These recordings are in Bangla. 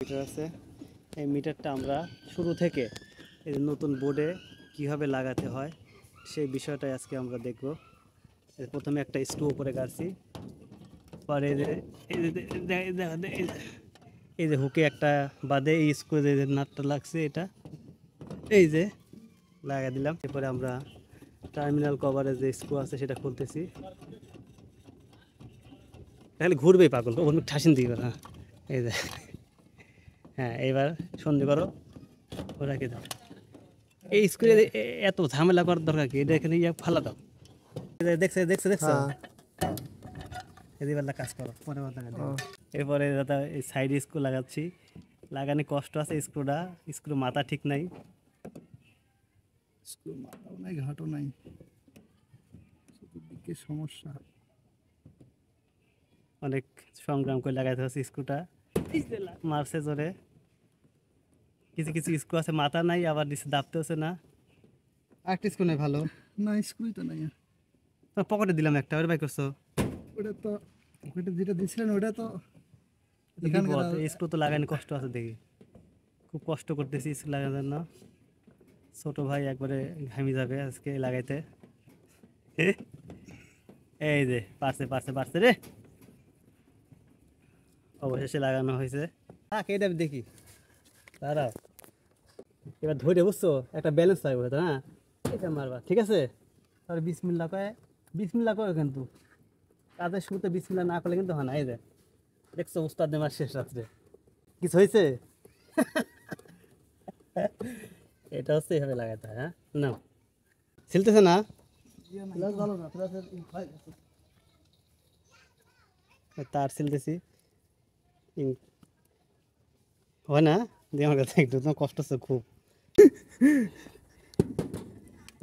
মিটার আছে। এই মিটারটা আমরা শুরু থেকে এই নতুন বোর্ডে কিভাবে লাগাতে হয় সেই বিষয়টাই আজকে আমরা দেখব। প্রথমে একটা স্ক্রু উপরে গাড়ছি, পরে এই যে হুকে একটা বাদে এই স্ক্রু যে নাটটা লাগছে এটা এই যে লাগা দিলাম। এরপরে আমরা টার্মিনাল কভারে যে স্ক্রু আছে সেটা খুলতেছি। তাহলে ঘুরবেই পাগল, ওর ঠাসিন দিবে। হ্যাঁ এই যে, হ্যাঁ এইবার সন্ধি করো, ওরা কি দাও। এই স্কুলে এত ঝামেলা করার দরকার কি? এটা এখানে ফালা দাও। দেখছে দেখছে দেখছো, এদিকে কাজ করো পরে। এরপরে দাদা এই সাইড স্ক্রু লাগাচ্ছি। লাগানি কষ্ট আছে, স্ক্রু মাথা ঠিক নাই, স্ক্রু মাথাও নাই ঘাটও নাই, চতুর্দিকে সমস্যা। অনেক সংগ্রাম করে লাগাইতে হচ্ছে স্ক্রুটা, মারছে জোরে। কিছু কিছু স্ক্রু আছে মাথা নাই, আবার নিচে দাবতে হচ্ছে না। আরেকটা স্ক্রু নেই ভালো না, স্ক্রুই তো নাই। পকেটে দিলাম একটা, ওর বাই করছো। ওটা তো পকেটে যেটা দিছিলেন ওটা তো বিপদ। স্ক্রু তো লাগানো কষ্ট আছে দেখি, খুব কষ্ট করতেছি স্ক্রু লাগানোর জন্য। ছোট ভাই একবারে ঘামি যাবে আজকে লাগাইতে। এই যে পারছে পারছে পারছে রে, অবশেষে লাগানো হয়েছে। হ্যাঁ এটা দেখি দাঁড়াও, এবার ধরে বুঝছো একটা ব্যালেন্স থাকবে তো। হ্যাঁ এটা মারবা, ঠিক আছে। আর বিসমিল্লাহ কয়ে, বিসমিল্লাহ কয়ে কিন্তু কাজের শুরুতে বিসমিল্লাহ না করলে কিন্তু হয় না। এই যে দেখছো উস্তাদ নেমার শেষ রাত্রে কিছু হয়েছে। এটা হচ্ছে এইভাবে লাগাতে হয়। হ্যাঁ না ছিলতেছে না, তার ছিলতেছি হয় না। দিয়ে আমার কাছে একটু তোমার কষ্ট হচ্ছে খুব।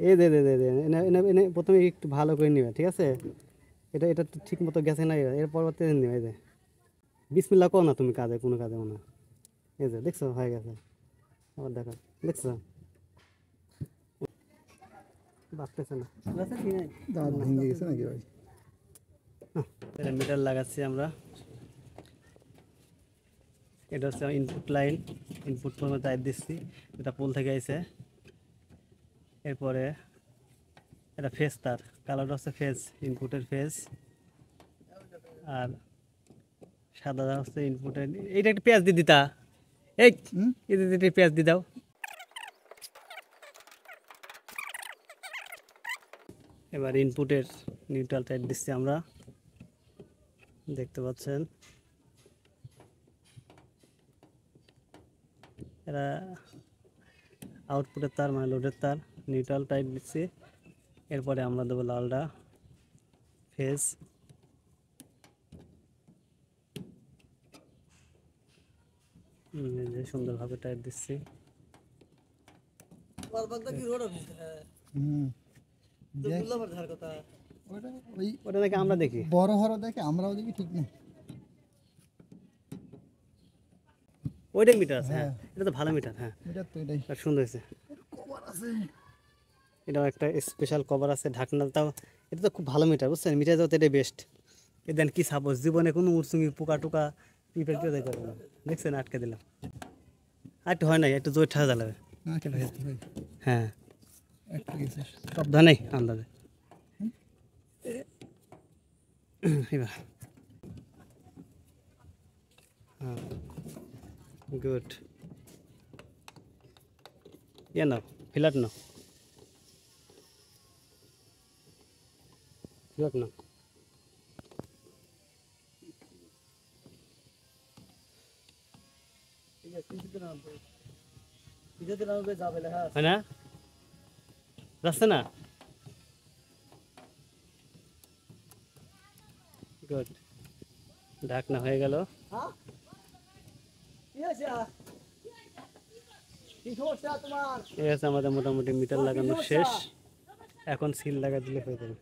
এই দে দে দে দে এনে এনে এনে প্রথমে একটু ভালো করে নিবে, ঠিক আছে। এটা এটা ঠিক মতো গেছে না, এর পরবর্তী নিবে। এই যে বিসমিল্লাহ কো না তুমি কাজে, কোনো কাজে না। এই যে দেখছো হয়ে গেছে, আবার দেখো দেখছো বাঁচতেছে না। দাঁত ভেঙে গেছে নাকি ভাই? এটা মিটার লাগাচ্ছি আমরা। এটা হচ্ছে ইনপুট লাইন, ইনপুট পর্যন্ত টাইপ দিচ্ছি, এটা পোল থেকে আইছে। এরপরে এটা ফেজ, তার কালারটা হচ্ছে ফেজ, ইনপুটের ফেজ। আর সাদা হচ্ছে ইনপুটের। এইটা একটা পেঁয়াজ দিয়ে দিতা, এই পেঁয়াজ দিয়ে দাও। এবার ইনপুটের নিউট্রাল টাইপ দিচ্ছি আমরা, দেখতে পাচ্ছেন। এরা আউটপুটের তার মানে লোডের তার, নিউট্রাল টাইপ দিচ্ছি। এরপরে আমরা দেবো লালটা ফেজ। সুন্দরভাবে টাইপ দিচ্ছি। ওটা নাকি আমরা দেখি, বড় হরো দেখে আমরাও দেখি, ঠিক না? ওইটাই মিটার আছে। হ্যাঁ এটা তো ভালো মিটার। হ্যাঁ মিটার তো এটাই সুন্দর হয়েছে। কভার আছে, এটাও একটা স্পেশাল কভার আছে, ঢাকনাটাও। এটা তো খুব ভালো মিটার, বুঝছেন। মিটার যাতে এটাই বেস্ট। এ দেন কি সাপোজ জীবনে কোনো উড়সুঙ্গি পোকা টোকা পিঁপড়ে টিপে দেখতে পারবে না। দেখছেন আটকে দিলাম, আর একটু হয় নাই, একটু জোর ঠাসা জ্বালাবে। হ্যাঁ সব ধরেই আন্দাজে। এবার হ্যাঁ গুড। ইয়ে নাও, ফিলাট নাও, ফিলাট নাও। হয় না, যাচ্ছে না। গুড, ঢাকনা হয়ে গেল। ঠিক আছে, আমাদের মোটামুটি মিটার লাগানো শেষ। এখন সিল লাগা দিলে হয়ে যাবে।